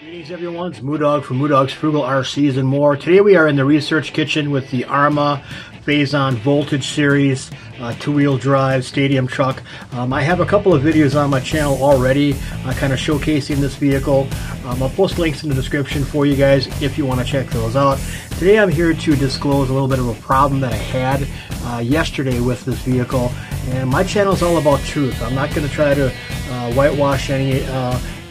Greetings everyone, it's Moodog from Moodog's Frugal RCs and more. Today we are in the research kitchen with the ARRMA FAZON Voltage Series two-wheel drive stadium truck. I have a couple of videos on my channel already kind of showcasing this vehicle. I'll post links in the description for you guys if you want to check those out. Today I'm here to disclose a little bit of a problem that I had yesterday with this vehicle. And my channel is all about truth. I'm not going to try to whitewash any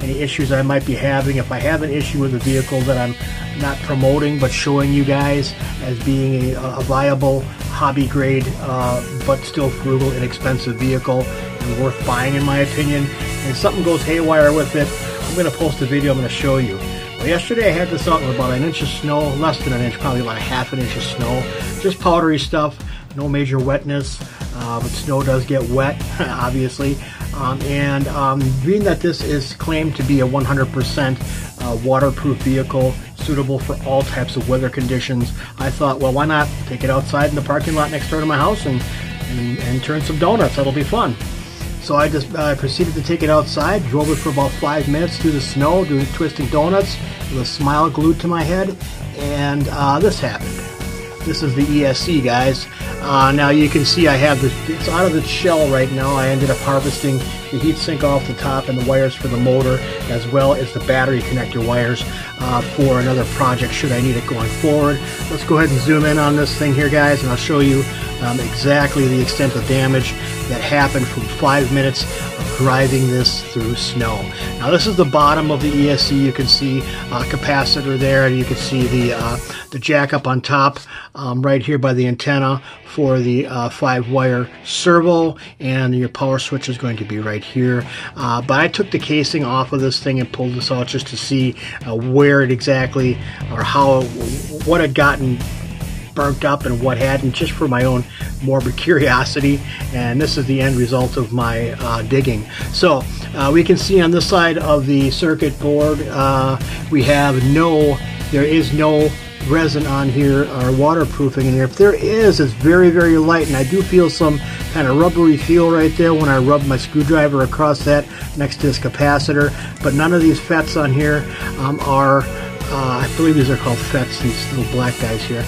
issues I might be having. If I have an issue with a vehicle that I'm not promoting but showing you guys as being a viable hobby grade but still frugal, inexpensive vehicle and worth buying in my opinion, and something goes haywire with it, I'm going to post a video. I'm going to show you. Well, yesterday I had this out with about an inch of snow, less than an inch, probably about a half an inch of snow, just powdery stuff, no major wetness, but snow does get wet obviously. Being that this is claimed to be a 100% waterproof vehicle, suitable for all types of weather conditions, I thought, well, why not take it outside in the parking lot next door to my house and turn some donuts? That'll be fun. So I just proceeded to take it outside, drove it for about 5 minutes through the snow, doing twisting donuts with a smile glued to my head, and this happened. This is the ESC, guys. Now you can see I have this, it's out of its shell right now. I ended up harvesting the heat sink off the top and the wires for the motor, as well as the battery connector wires for another project should I need it going forward. Let's go ahead and zoom in on this thing here, guys, and I'll show you exactly the extent of damage that happened from 5 minutes of driving this through snow. Now this is the bottom of the ESC. You can see capacitor there, and you can see the jack up on top right here by the antenna for the 5-wire servo, and your power switch is going to be right here. But I took the casing off of this thing and pulled this out just to see where it exactly, or what had gotten burnt up and what hadn't, just for my own morbid curiosity. And this is the end result of my digging. So we can see on this side of the circuit board we have there is no resin on here or waterproofing in here. If there is, it's very, very light, and I do feel some kind of rubbery feel right there when I rub my screwdriver across that next to this capacitor. But none of these FETs on here are I believe these are called FETs, these little black guys here.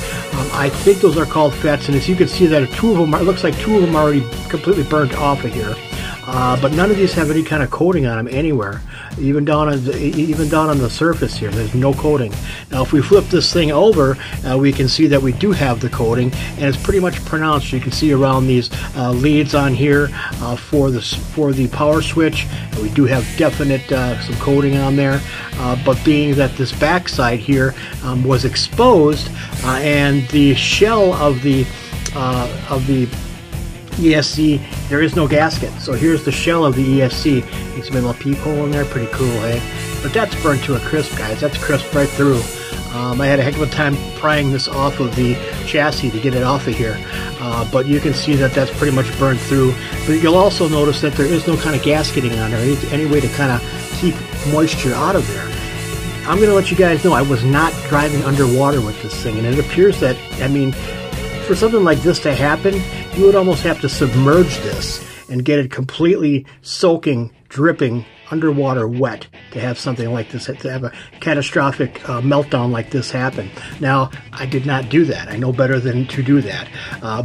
I think those are called FETs, and as you can see that two of them, it looks like 2 of them are already completely burnt off of here. But none of these have any kind of coating on them anywhere, even down on the surface here. There's no coating. Now, if we flip this thing over, we can see that we do have the coating, and it's pretty much pronounced. You can see around these leads on here for the power switch. We do have definite some coating on there, but being that this back side here was exposed, and the shell of the ESC, there is no gasket. So here's the shell of the ESC. It's been a little peephole in there, pretty cool, eh? But that's burnt to a crisp, guys. That's crisp right through. I had a heck of a time prying this off of the chassis to get it off of here. But you can see that that's pretty much burnt through. But you'll also notice that there is no kind of gasketing on there, any way to kind of keep moisture out of there. I'm going to let you guys know I was not driving underwater with this thing, and it appears that, I mean, for something like this to happen, you would almost have to submerge this and get it completely soaking, dripping, underwater wet to have something like this, to have a catastrophic meltdown like this happen. Now, I did not do that. I know better than to do that.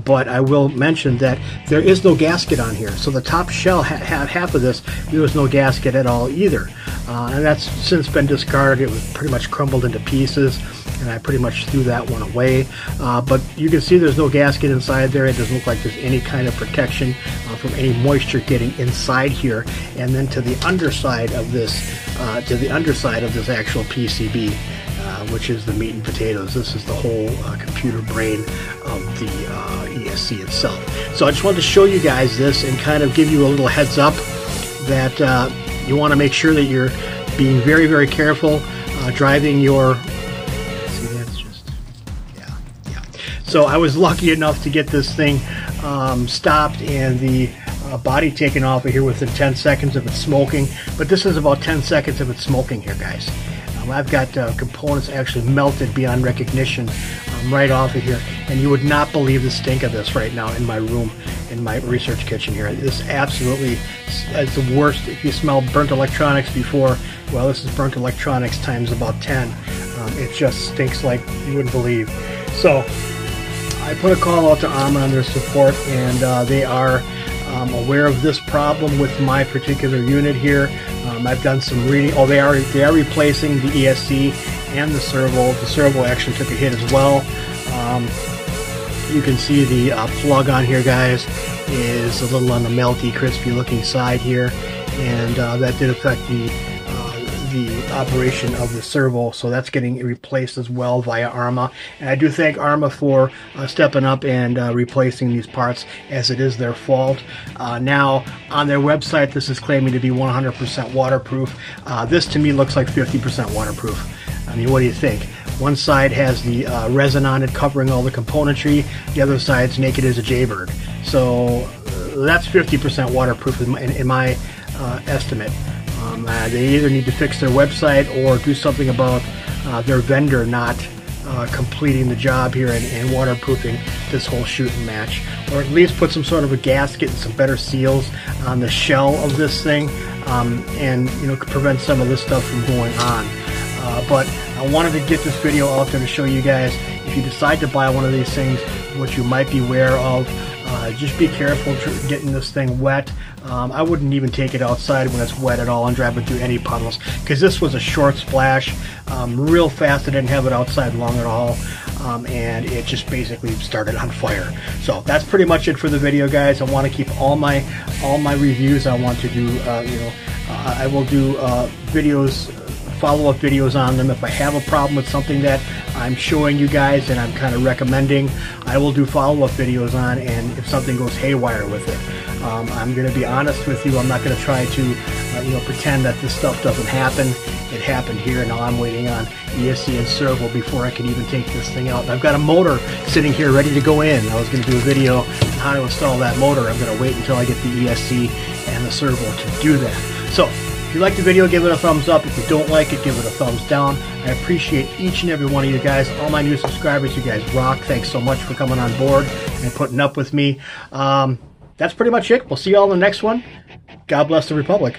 But I will mention that there is no gasket on here. So the top shell, half of this, there was no gasket at all either. And that's since been discarded. It was pretty much crumbled into pieces, and I pretty much threw that one away. But you can see there's no gasket inside there. It doesn't look like there's any kind of protection from any moisture getting inside here, and then to the underside of this, actual PCB, which is the meat and potatoes. This is the whole computer brain of the ESC itself. So I just wanted to show you guys this and kind of give you a little heads up that you want to make sure that you're being very, very careful driving your. See, that's just, yeah. So I was lucky enough to get this thing stopped and the body taken off of here within 10 seconds of it smoking. But this is about 10 seconds of it smoking here, guys. I've got components actually melted beyond recognition right off of here, and you would not believe the stink of this right now in my room, in my research kitchen here. This absolutely is the worst. If you smelled burnt electronics before, well, this is burnt electronics times about 10. It just stinks like you wouldn't believe. So I put a call out to ARRMA on their support, and they are aware of this problem with my particular unit here. I've done some reading. Oh, they are replacing the ESC and the servo. The servo actually took a hit as well. You can see the plug on here, guys, is a little on the melty, crispy looking side here, and that did affect the operation of the servo, so that's getting replaced as well via ARRMA. And I do thank ARRMA for stepping up and replacing these parts, as it is their fault. Now on their website, this is claiming to be 100% waterproof. This to me looks like 50% waterproof. I mean, what do you think? One side has the resin on it covering all the componentry, the other side's naked as a jaybird. So that's 50% waterproof in my estimate. They either need to fix their website or do something about their vendor not completing the job here and waterproofing this whole shoot and match, or at least put some sort of a gasket and some better seals on the shell of this thing, and prevent some of this stuff from going on. But I wanted to get this video out there to show you guys, if you decide to buy one of these things, what you might be aware of. Just be careful getting this thing wet. I wouldn't even take it outside when it's wet at all and drive it through any puddles, because this was a short splash, real fast. I didn't have it outside long at all, and it just basically started on fire. So that's pretty much it for the video, guys. I want to keep all my reviews. I want to do I will do videos, follow-up videos on them. If I have a problem with something that I'm showing you guys and I'm kind of recommending, I will do follow-up videos on, and if something goes haywire with it, I'm going to be honest with you. I'm not going to try to pretend that this stuff doesn't happen. It happened here. Now I'm waiting on ESC and servo before I can even take this thing out. And I've got a motor sitting here ready to go in. I was going to do a video on how to install that motor. I'm going to wait until I get the ESC and the servo to do that. So if you like the video, give it a thumbs up. If you don't like it, give it a thumbs down. I appreciate each and every one of you guys. All my new subscribers, you guys rock. Thanks so much for coming on board and putting up with me. That's pretty much it. We'll see you all in the next one. God bless the Republic.